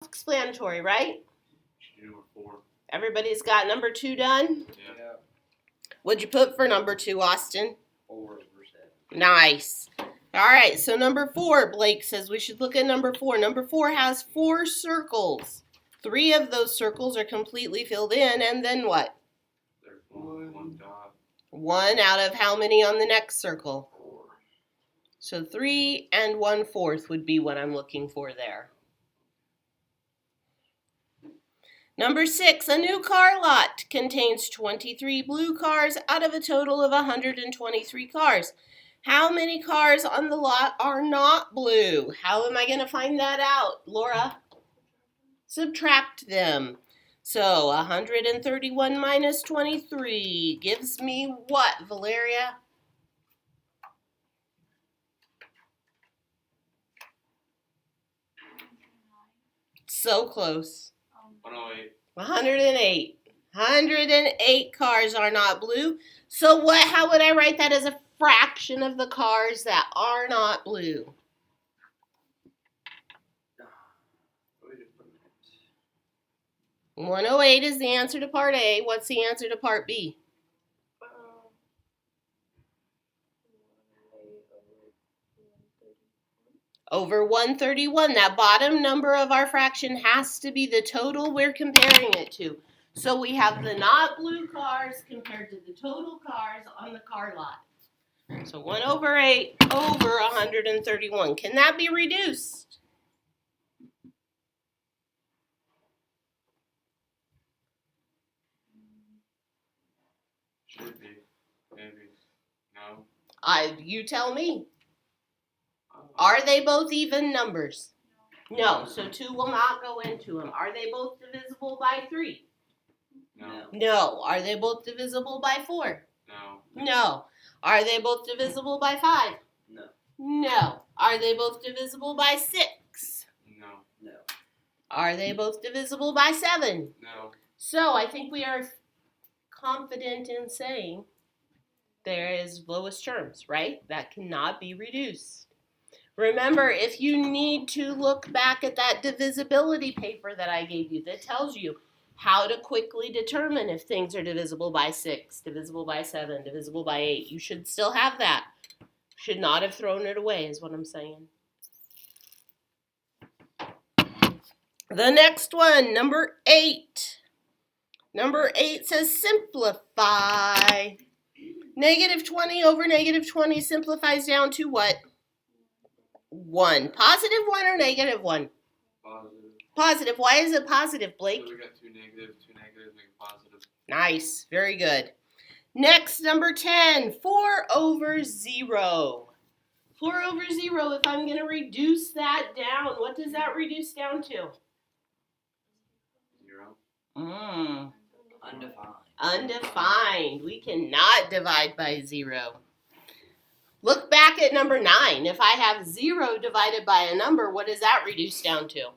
Self-explanatory, right? Number 4. Everybody's got number 2 done? Yeah. What'd you put for number 2, Austin? 4/7. Nice. All right, so number 4, Blake says we should look at number 4. Number 4 has 4 circles. 3 of those circles are completely filled in, and then what? There's one dot. 1 out of how many on the next circle? 4. So 3 and 1/4 would be what I'm looking for there. Number 6, a new car lot contains 23 blue cars out of a total of 123 cars. How many cars on the lot are not blue? How am I going to find that out, Laura? Subtract them. So 131 minus 23 gives me what, Valeria? So close. 108. 108. 108 cars are not blue. So how would I write that as a fraction of the cars that are not blue? Wait a minute. 108 is the answer to part A. What's the answer to part B? Over 131. That bottom number of our fraction has to be the total we're comparing it to. So we have the not blue cars compared to the total cars on the car lot. So 1/8 over 131. Can that be reduced? Should be. Maybe. No. You tell me. Are they both even numbers? No, so 2 will not go into them. Are they both divisible by 3? No. No. Are they both divisible by 4? No. No. Are they both divisible by 5? No. No. Are they both divisible by 6? No. No. Are they both divisible by 7? No. So I think we are confident in saying there is lowest terms, right? That cannot be reduced. Remember, if you need to look back at that divisibility paper that I gave you that tells you how to quickly determine if things are divisible by 6, divisible by 7, divisible by 8, you should still have that. Should not have thrown it away is what I'm saying. The next one, number 8. Number 8 says simplify. -20 over -20 simplifies down to what? 1. Positive 1 or negative 1? Positive. Positive. Why is it positive, Blake? So we got 2 negatives make it positive. Nice. Very good. Next, number 10. 4 over 0. 4 over 0, if I'm going to reduce that down, what does that reduce down to? 0. Undefined. Undefined. We cannot divide by 0. Look back at number 9. If I have 0 divided by a number, what does that reduce down to?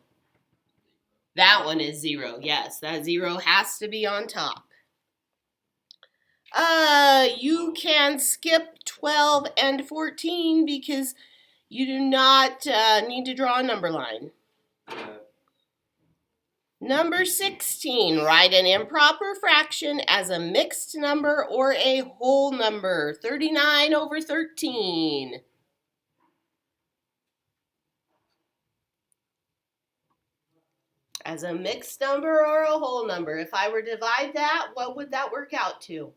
That one is 0. Yes, that 0 has to be on top. You can skip 12 and 14 because you do not need to draw a number line. Number 16, write an improper fraction as a mixed number or a whole number. 39 over 13. As a mixed number or a whole number. If I were to divide that, what would that work out to?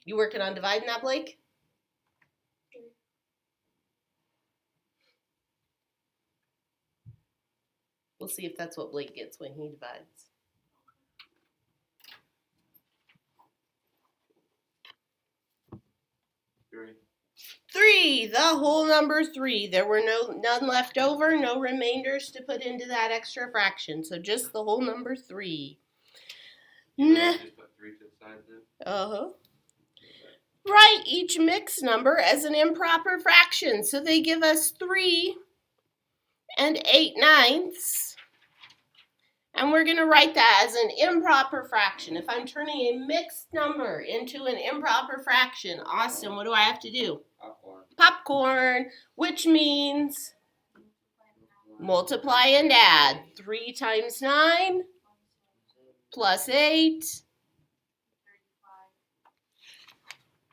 You working on dividing that, Blake? We'll see if that's what Blake gets when he divides. Three, the whole number 3. There were none left over, no remainders to put into that extra fraction. So just the whole number 3. Just put 3 to the side then? Write each mixed number as an improper fraction. So they give us 3 and 8/9. And we're going to write that as an improper fraction. If I'm turning a mixed number into an improper fraction, Austin, what do I have to do? Popcorn. Popcorn, which means multiply and add. 3 times 9 plus 8.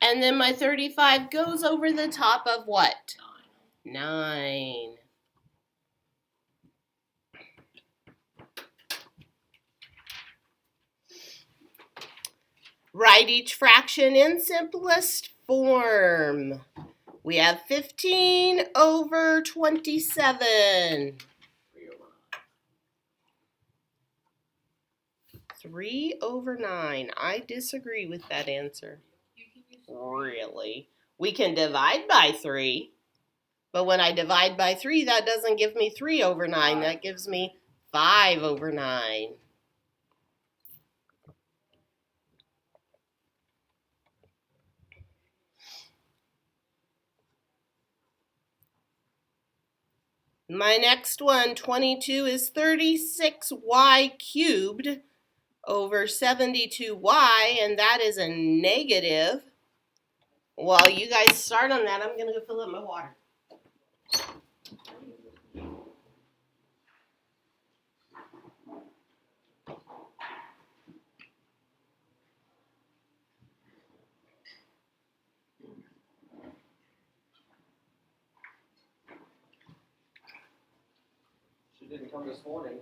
And then my 35 goes over the top of what? 9. Write each fraction in simplest form. We have 15 over 27. 3 over 9. I disagree with that answer. Really? We can divide by 3. But when I divide by 3, that doesn't give me 3 over 9. That gives me 5 over 9. My next one, 22, is 36y cubed over 72y, and that is a negative. While you guys start on that, I'm going to go fill up my water. She didn't come this morning.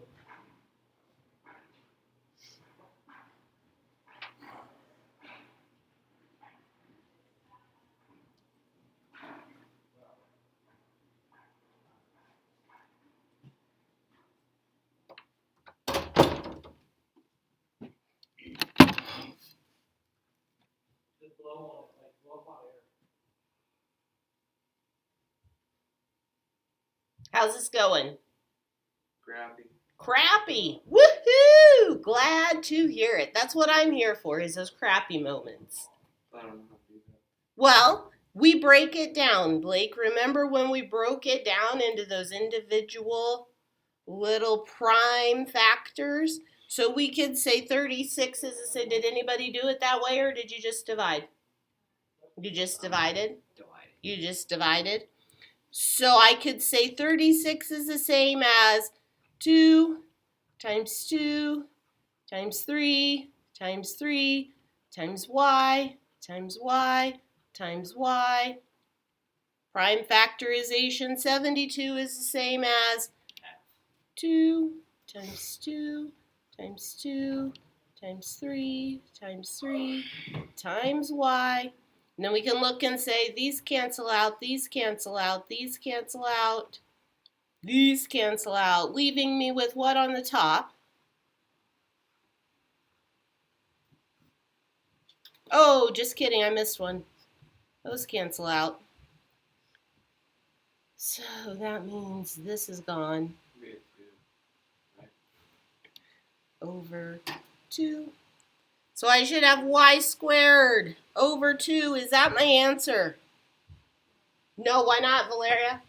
Just blow on it, like blow fire. How's this going? Crappy. Crappy. Woohoo! Glad to hear it. That's what I'm here for, is those crappy moments. I don't know how to do that. Well, we break it down, Blake. Remember when we broke it down into those individual little prime factors? So we could say 36 is the same. Did anybody do it that way, or did you just divide? You just divided? You just divided? So I could say 36 is the same as 2 times 2 times 3 times 3 times y times y times y. Prime factorization 72 is the same as 2 times 2 times 2 times 3 times 3 times y. And then we can look and say these cancel out, these cancel out, these cancel out, these cancel out, leaving me with what on the top? Oh, just kidding, I missed one. Those cancel out. So that means this is gone. We had 2. Over 2. So I should have y squared over 2. Is that my answer? No, why not, Valeria?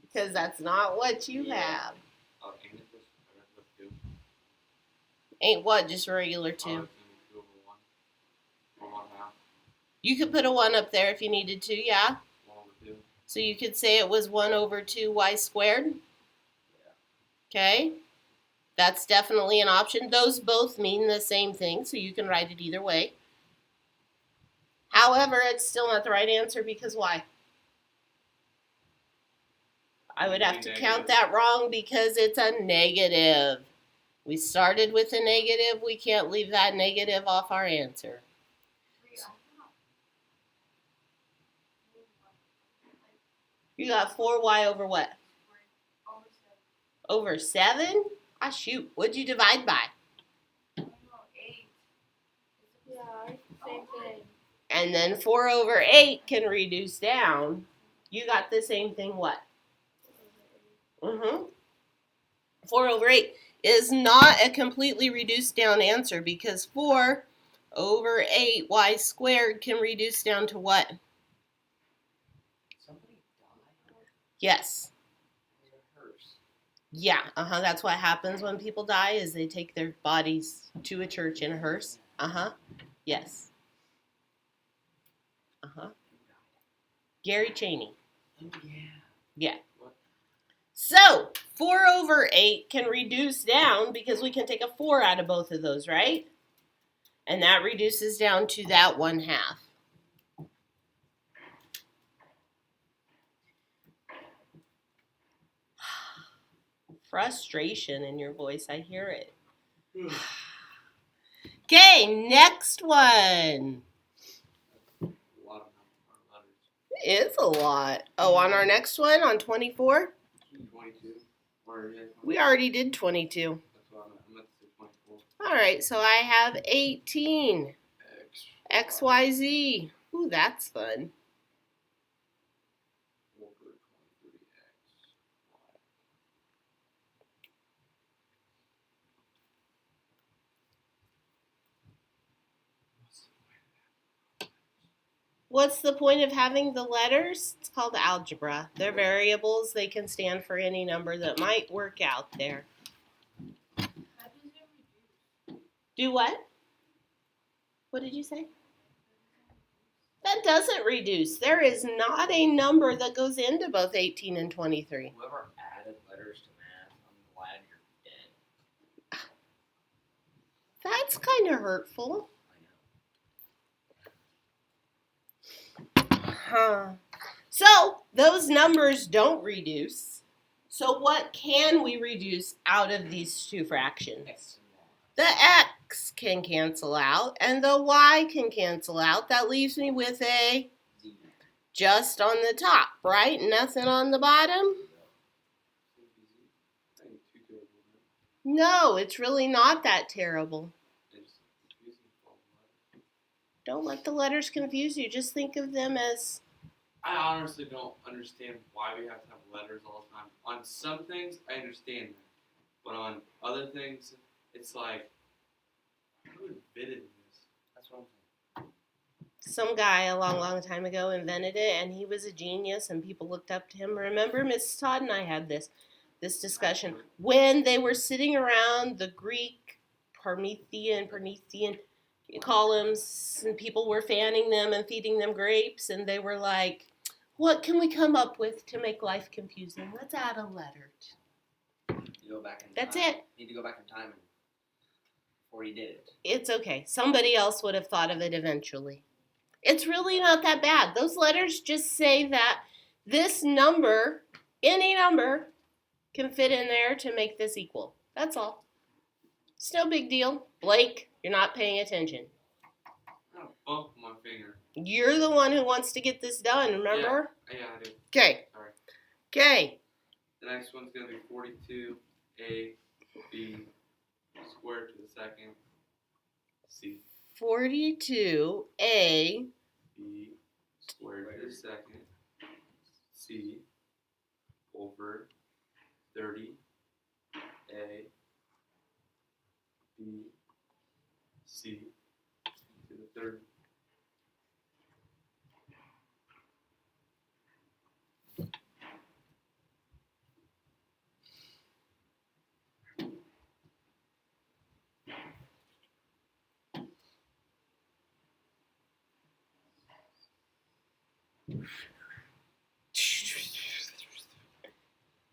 Because that's not what you have. Oh, ain't it just a regular 2? Ain't what, just regular Oh, 2. it's gonna be 2 over 1. 1 1/2. You could put a 1 up there if you needed to, yeah? 1 over 2. So you could say it was 1 over 2 y squared. Okay? That's definitely an option. Those both mean the same thing, so you can write it either way. However, it's still not the right answer because why? I would have to count that wrong because it's a negative. We started with a negative. We can't leave that negative off our answer. You got 4y over what? Over 7? Ah, shoot. What'd you divide by? 8. Yeah, same thing. And then 4 over 8 can reduce down. You got the same thing what? 4 over 8 is not a completely reduced down answer because 4 over 8 y squared can reduce down to what? Somebody died? Yes. Was it hers? Yeah, that's what happens when people die is they take their bodies to a church in a hearse. Yes. Gary Cheney. Oh, yeah. Yeah. What? So 4/8 can reduce down because we can take a 4 out of both of those, right? And that reduces down to that 1/2. Frustration in your voice, I hear it. Okay, next one. A lot of letters. It's a lot. Oh, on our next one, on 24, 22. Or, yeah, we already did 22. That's what I'm at 24. All right, so I have 18. X. XYZ. Ooh, that's fun. Over 23X. What's the point of having the letters? It's called algebra. They're variables. They can stand for any number that might work out there. How does it reduce? Do what? What did you say? That doesn't reduce. There is not a number that goes into both 18 and 23. Whoever added letters to math, I'm glad you're dead. That's kind of hurtful. I know. So those numbers don't reduce. So what can we reduce out of these two fractions? X and Y. The x can cancel out and the y can cancel out. That leaves me with a Z. just on the top, right? Nothing on the bottom? That ain't too terrible, man. No, it's really not that terrible. It's confusing for all the letters. Don't let the letters confuse you. Just think of them as I honestly don't understand why we have to have letters all the time. On some things, I understand that. But on other things, it's like, who invented this? That's what I'm saying. some guy a long, long time ago invented it, and he was a genius, and people looked up to him. Remember, Mrs. Todd and I had this discussion when they were sitting around the Greek Promethean columns, and people were fanning them and feeding them grapes, and they were like, "What can we come up with to make life confusing? Let's add a letter." You go back in That's time. it. You need to go back in time before he did it. It's okay. Somebody else would have thought of it eventually. It's really not that bad. Those letters just say that this number, any number, can fit in there to make this equal. That's all. It's no big deal. Blake, you're not paying attention. I got a bump on my finger. You're the one who wants to get this done, remember? Yeah, I do. Okay. Sorry. Okay. The next one's going to be 42A, B, squared to the second, C. 42A. B, squared to the second, C, over 30, A, B, C, to the third.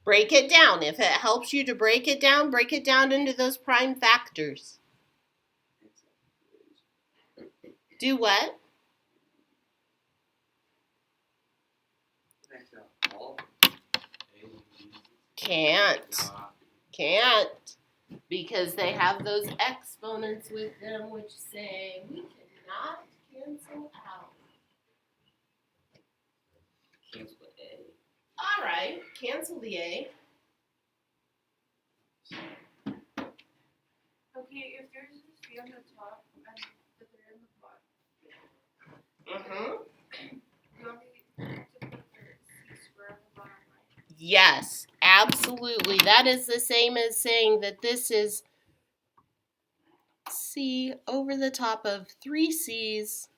Break it down. If it helps you to break it down into those prime factors. Do what? Next out, all A, B, Can't. nah, Can't. Because they have those exponents with them which say we cannot cancel out. Cancel the A. All right, cancel the A. Okay, if there's this B on the top and the 3 on the bottom, you want me to put the C square on the bottom, right? Yes, absolutely. That is the same as saying that this is C over the top of 3 C's.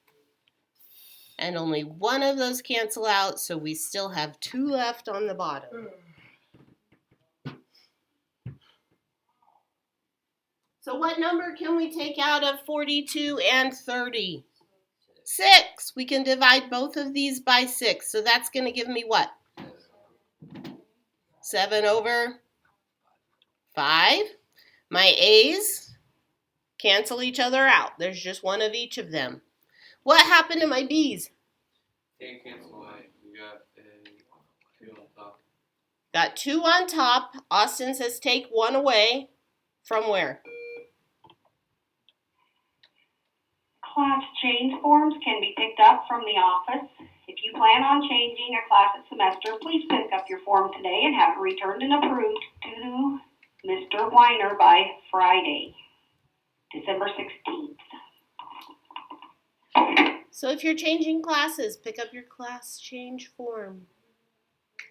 And only one of those cancel out, so we still have 2 left on the bottom. So what number can we take out of 42 and 30? 6. We can divide both of these by 6. So that's going to give me what? 7 over 5. My A's cancel each other out. There's just one of each of them. What happened to my B's? Can't cancel out. We got a 2 on top. Got 2 on top. Austin says take 1 away. From where? Class change forms can be picked up from the office. If you plan on changing a class at semester, please pick up your form today and have it returned and approved to Mr. Weiner by Friday, December 16th. So if you're changing classes, pick up your class change form.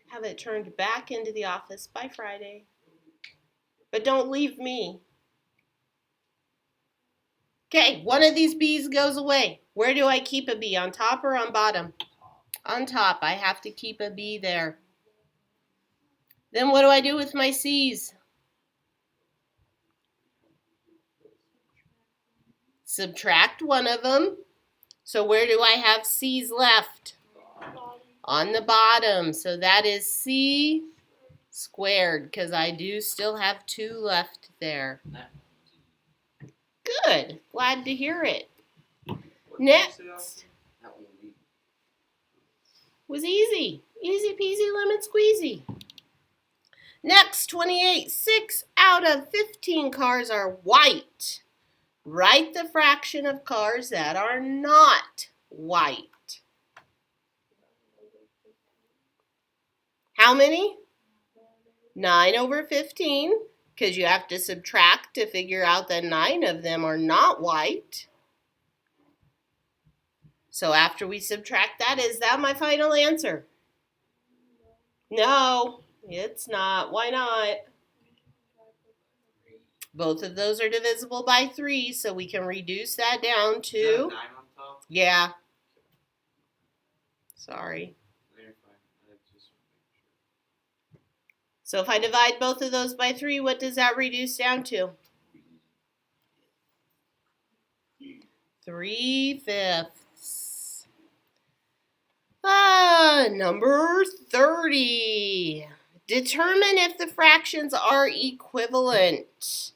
Have it turned back into the office by Friday. But don't leave me. Okay, one of these B's goes away. Where do I keep a B? On top or on bottom? On top. I have to keep a B there. Then what do I do with my C's? Subtract one of them. So where do I have C's left? On the bottom. So that is C squared, because I do still have 2 left there. Good. Glad to hear it. Next That one will be was easy. Easy peasy lemon squeezy. Next, 28. 6 out of 15 cars are white. Write the fraction of cars that are not white. How many? 9 over 15. Because you have to subtract to figure out that 9 of them are not white. So after we subtract that, is that my final answer? No, it's not. Why not? Both of those are divisible by 3, so we can reduce that down Is that a 9 to... on top? Yeah. Sorry. No, you're fine. I just want to make sure. So if I divide both of those by 3, what does that reduce down to? 3/5. Number 30. Determine if the fractions are equivalent.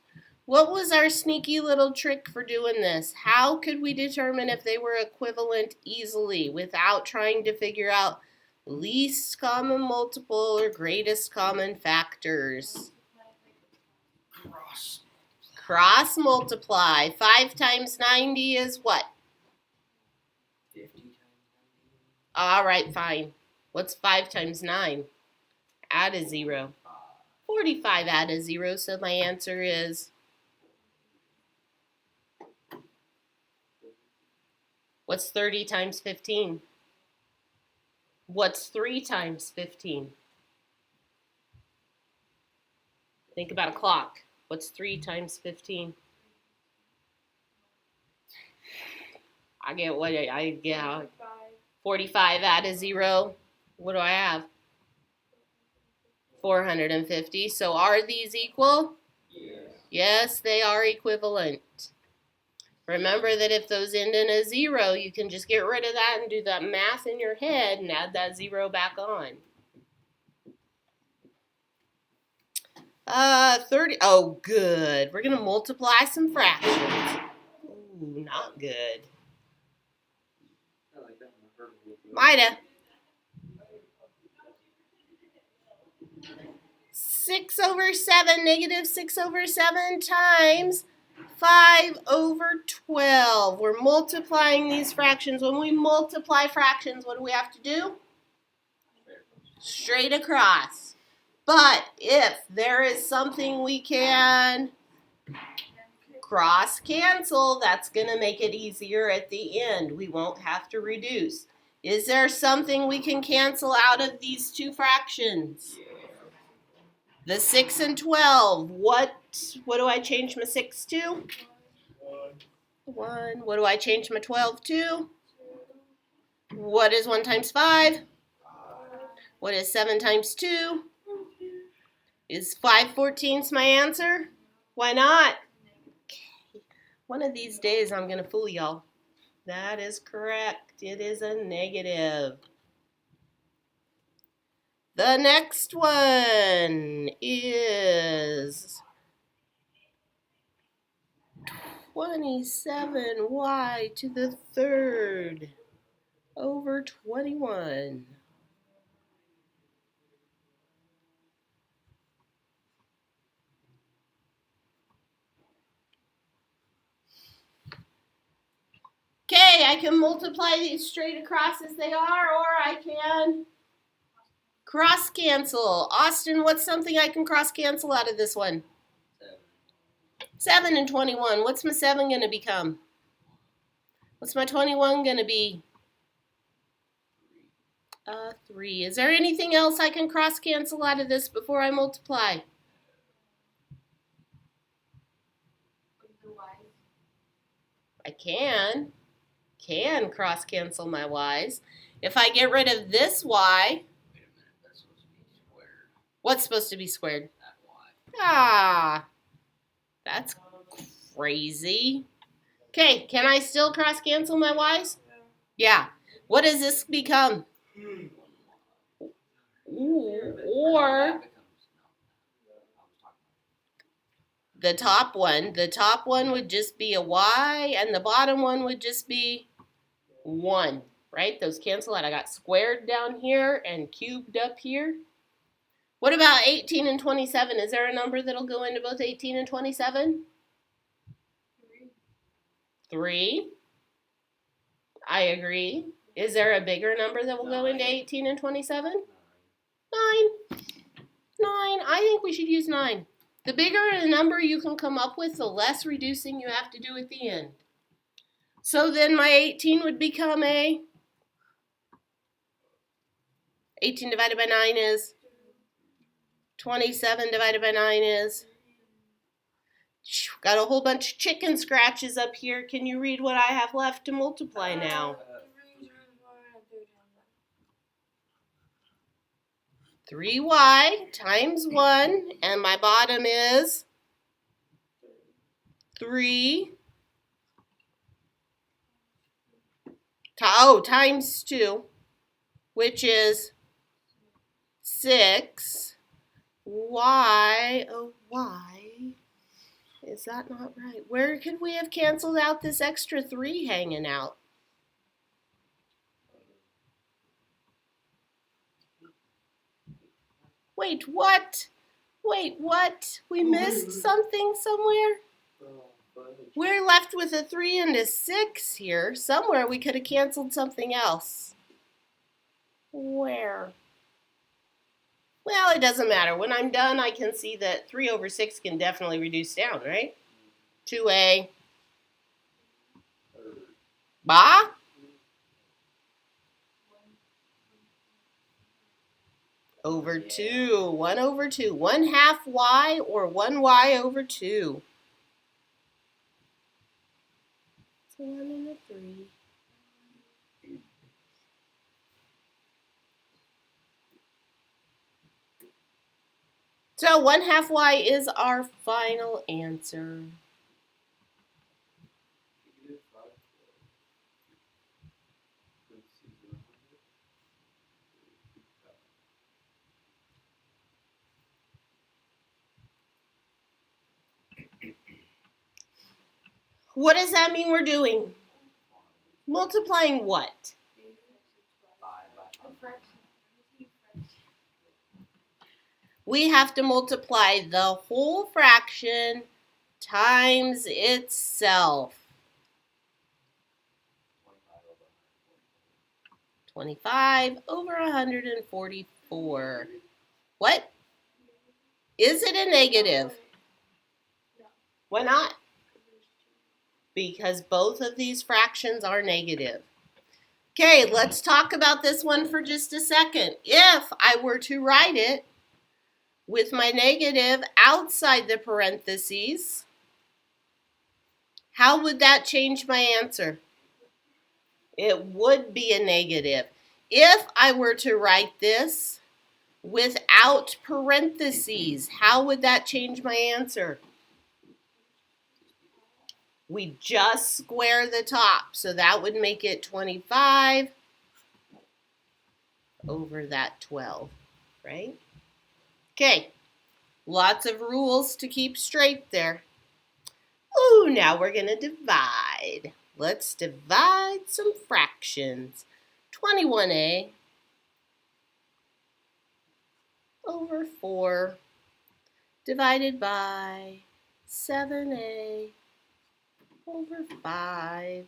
What was our sneaky little trick for doing this? How could we determine if they were equivalent easily without trying to figure out least common multiple or greatest common factors? Cross multiply. 5 times 90 is what? 50 times 90. All right, fine. What's 5 times 9? Add a 0. 45 add a 0, so my answer is... What's 30 times 15? What's 3 times 15? Think about a clock. What's 3 times 15? I get what I get. 45 add a 0. What do I have? 450. So are these equal? Yes. Yes, they are equivalent. Remember that if those end in a 0, you can just get rid of that and do that math in your head and add that 0 back on. 30. Oh, good. We're going to multiply some fractions. Ooh, not good. I like that one. I've heard of it. Mida. 6 over 7, negative 6 over 7 times 5 over 12. We're multiplying these fractions. When we multiply fractions, what do we have to do? Straight across. But if there is something we can cross cancel, that's going to make it easier at the end. We won't have to reduce. Is there something we can cancel out of these two fractions? The 6 and 12. What do I change my 6 to? 1. What do I change my 12 to? What is 1 times 5? What is 7 times 2? Is 5/14 my answer? Why not? One of these days I'm going to fool y'all. That is correct. It is a negative. The next one is 27y to the third over 21. Okay, I can multiply these straight across as they are, or I can cross cancel. Austin, what's something I can cross cancel out of this one? 7 and 21. What's my 7 going to become? What's my 21 going to be? 3. Is there anything else I can cross cancel out of this before I multiply? The Y. I can cross cancel my y's. If I get rid of this y, Wait a minute, that's supposed to be squared. what's supposed to be squared? That y. Ah, that's crazy. Okay, can I still cross cancel my y's? Yeah. What does this become? Ooh, or That becomes, no. I was talking the top one. The top one would just be a y, and the bottom one would just be 1, right? Those cancel out. I got squared down here and cubed up here. What about 18 and 27? Is there a number that'll go into both 18 and 27? 3. I agree. Is there a bigger number that will go into 18 and 27? 9. 9. I think we should use 9. The bigger a number you can come up with, the less reducing you have to do at the end. So then my 18 would become a 18 divided by 9 is 27 divided by 9 is. Got a whole bunch of chicken scratches up here. Can you read what I have left to multiply now? 3y times 1, and my bottom is 3. Times 2, which is 6. Y, oh, y. Is that not right? Where could we have canceled out this extra 3 hanging out? Wait, what? Wait, what? We missed something somewhere? We're left with a 3 and a 6 here. Somewhere we could have canceled something else. Where? Well, it doesn't matter. When I'm done, I can see that 3 over 6 can definitely reduce down, right? 2a. Ba? Over 2. 1 over 2. 1/2 y or 1y over 2. It's a 1 and a 3. So 1/2 y is our final answer. What does that mean we're doing? Multiplying what? We have to multiply the whole fraction times itself. 25 over 144. What? Is it a negative? Why not? Because both of these fractions are negative. Okay, let's talk about this one for just a second. If I were to write it with my negative outside the parentheses, how would that change my answer? It would be a negative. If I were to write this without parentheses, how would that change my answer? We just square the top, so that would make it 25 over that 12, right? Okay, lots of rules to keep straight there. Ooh, now we're going to divide. Let's divide some fractions. 21a over 4 divided by 7a over 5.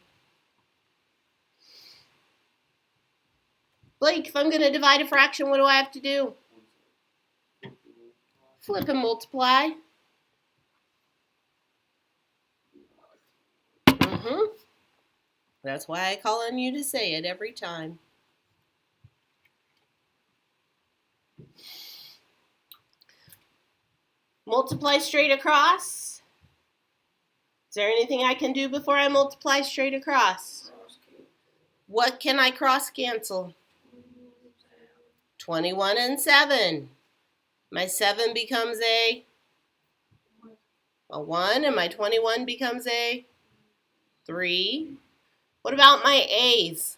Blake, if I'm going to divide a fraction, what do I have to do? Flip and multiply. That's why I call on you to say it every time. Multiply straight across. Is there anything I can do before I multiply straight across? What can I cross cancel? 21 and 7. My 7 becomes a 1, and my 21 becomes a 3. What about my A's?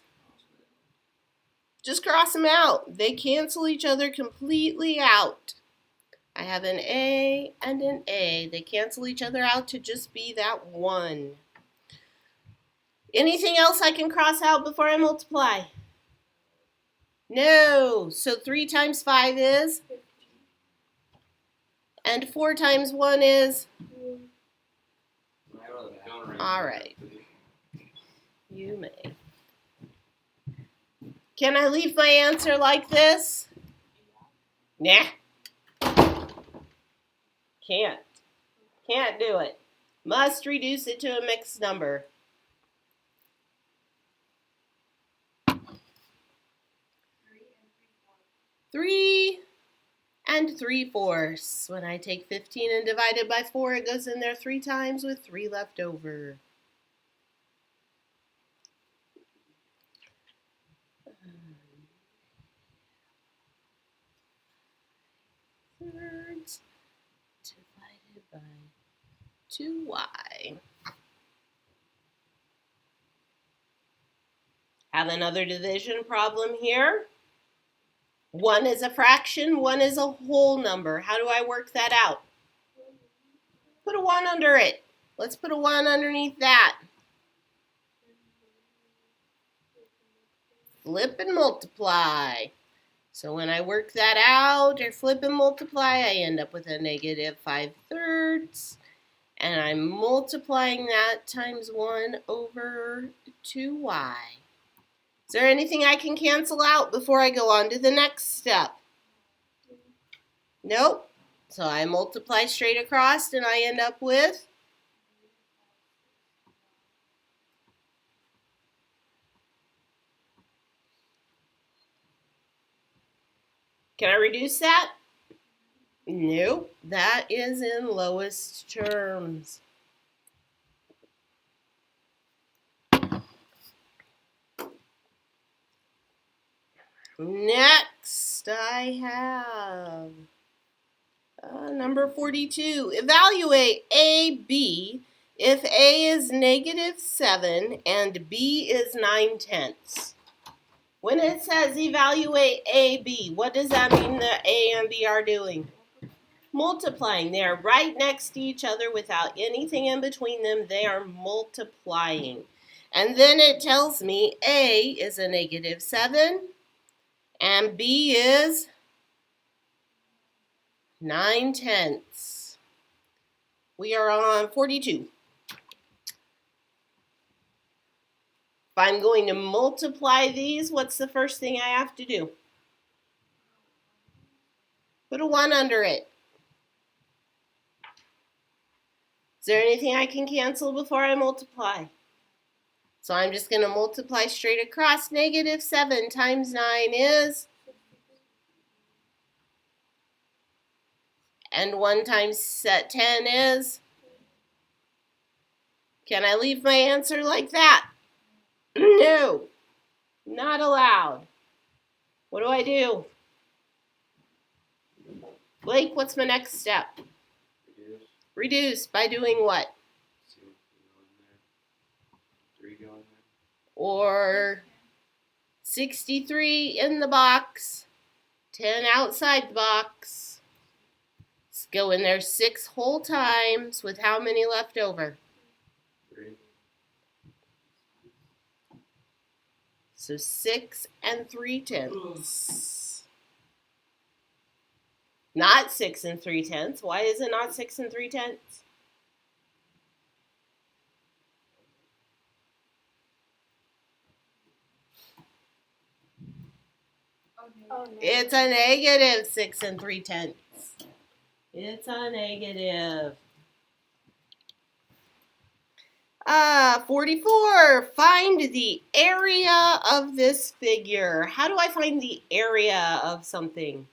Just cross them out. They cancel each other completely out. I have an A and an A. They cancel each other out to just be that 1. Anything else I can cross out before I multiply? No. So 3 times 5 is? And 4 times 1 is? All right. You may. Can I leave my answer like this? Nah. Can't. Can't do it. Must reduce it to a mixed number. Three and 3/4. When I take 15 and divide it by 4, it goes in there 3 times with 3 left over. Thirds divided by 2y. Have another division problem here. 1 is a fraction, 1 is a whole number. How do I work that out? Put a 1 under it. Let's put a 1 underneath that. Flip and multiply. So when I work that out, or flip and multiply, I end up with a negative 5/3. And I'm multiplying that times 1 over 2y. Is there anything I can cancel out before I go on to the next step? Nope. So I multiply straight across and I end up with Can I reduce that? Nope. That is in lowest terms. Next, I have number 42. Evaluate AB if A is -7 and B is 9/10. When it says evaluate AB, what does that mean that A and B are doing? Multiplying. They are right next to each other without anything in between them. They are multiplying. And then it tells me A is a -7 and B is 9/10. We are on 42. If I'm going to multiply these, what's the first thing I have to do? Put a 1 under it. Is there anything I can cancel before I multiply? So I'm just going to multiply straight across. -7 times 9 is? And 1 times 10 is? Can I leave my answer like that? No, not allowed. What do I do? Blake, what's my next step? Reduce by doing what? or 63 in the box, 10 outside the box. Let's go in there 6 whole times with how many left over? 3. So 6 3/10. Not 6 3/10. Why is it not 6 3/10? Oh, no. It's a negative 6 3/10. It's a negative. 44. Find the area of this figure. How do I find the area of something?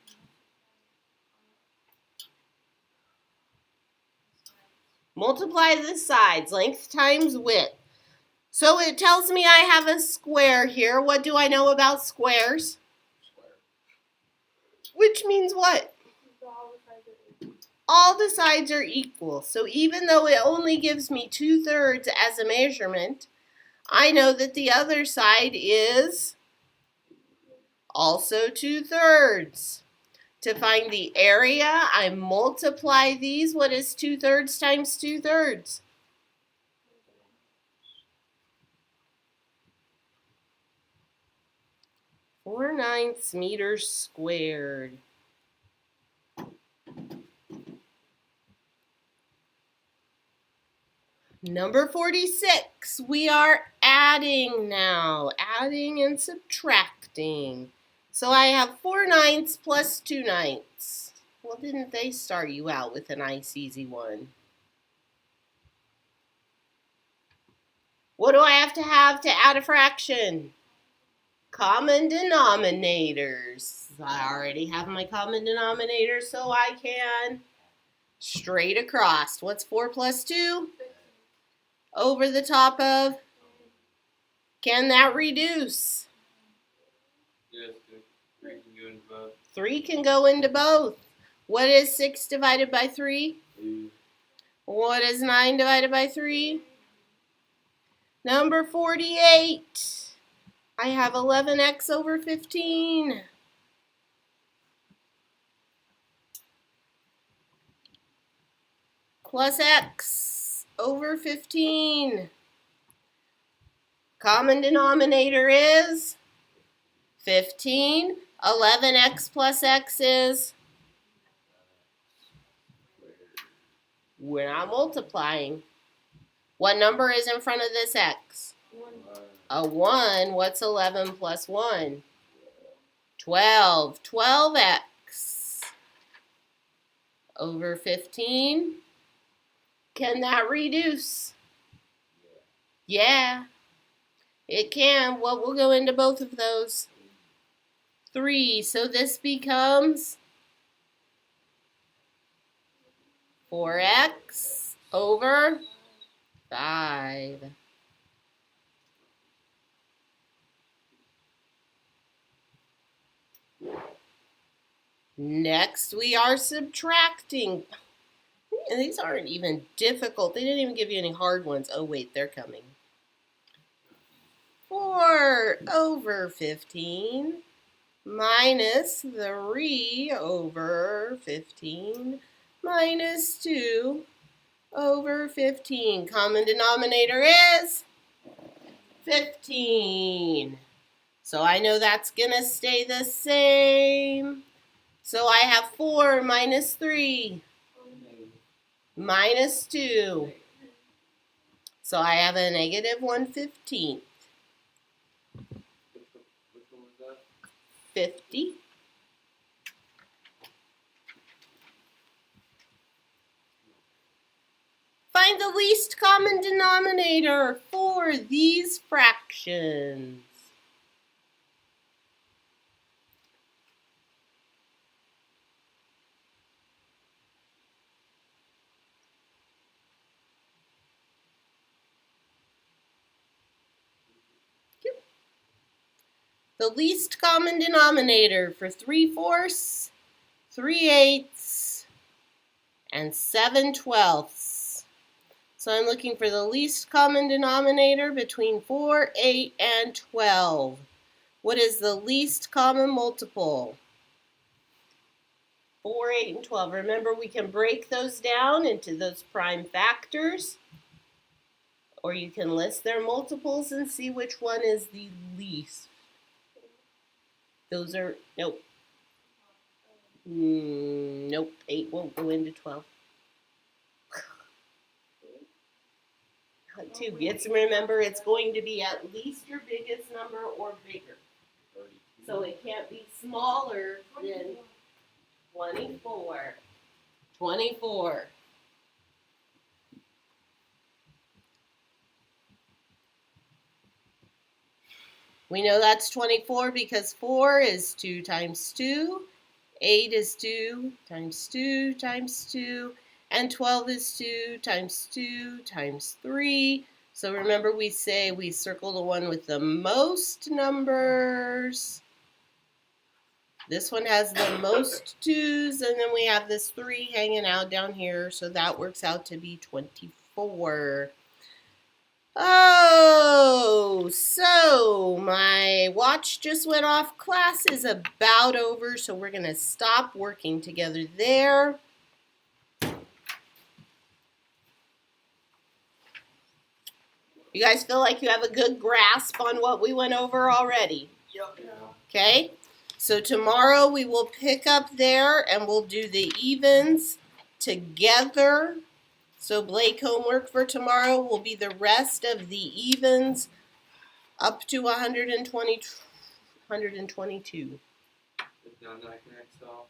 Multiply the sides, length times width. So it tells me I have a square here. What do I know about squares? Which means what? All the sides are equal. So even though it only gives me 2/3 as a measurement, I know that the other side is also 2/3. To find the area, I multiply these. What is 2/3 times 2/3? 4/9 meters squared. Number 46, we are adding now, adding and subtracting. So I have 4/9 plus 2/9. Well, didn't they start you out with a nice easy one? What do I have to add a fraction? Common denominators. I already have my common denominator, so I can straight across. What's 4 plus 2? Over the top of? Can that reduce? Yes, 3 can go into both. 3 can go into both. What is 6 divided by 3? 2. What is 9 divided by 3? Number 48. I have 11x over 15. Plus x over 15. Common denominator is 15. 11x plus x is? We're not multiplying. What number is in front of this x? A 1. What's 11 plus 1? 12. 12x over 15. Can that reduce? Yeah, it can. What will go into both of those? 3. So this becomes 4x over 5. Next, we are subtracting. And these aren't even difficult. They didn't even give you any hard ones. Oh, wait, they're coming. 4 over 15 minus 3 over 15 minus 2 over 15. Common denominator is 15. So I know that's going to stay the same. So I have 4 minus 3 minus 2. So I have a negative 1/15. Which one was that? 50. Find the least common denominator for these fractions. The least common denominator for 3/4, 3/8, and 7/12. So I'm looking for the least common denominator between 4, 8, and 12. What is the least common multiple? 4, 8, and 12. Remember, we can break those down into those prime factors, or you can list their multiples and see which one is the least. Those are, nope. Nope, 8 won't go into 12. 2 gets, remember, it's going to be at least your biggest number or bigger. So it can't be smaller than 24. 24. We know that's 24 because 4 is 2 times 2, 8 is 2 times 2 times 2, and 12 is 2 times 2 times 3. So remember, we say we circle the one with the most numbers. This one has the most 2's, and then we have this 3 hanging out down here, so that works out to be 24. Oh, so my watch just went off. Class is about over, so we're going to stop working together there. You guys feel like you have a good grasp on what we went over already? Okay? So tomorrow we will pick up there and we'll do the evens together. So Blake, homework for tomorrow will be the rest of the evens up to 120, 122. If none that connects off.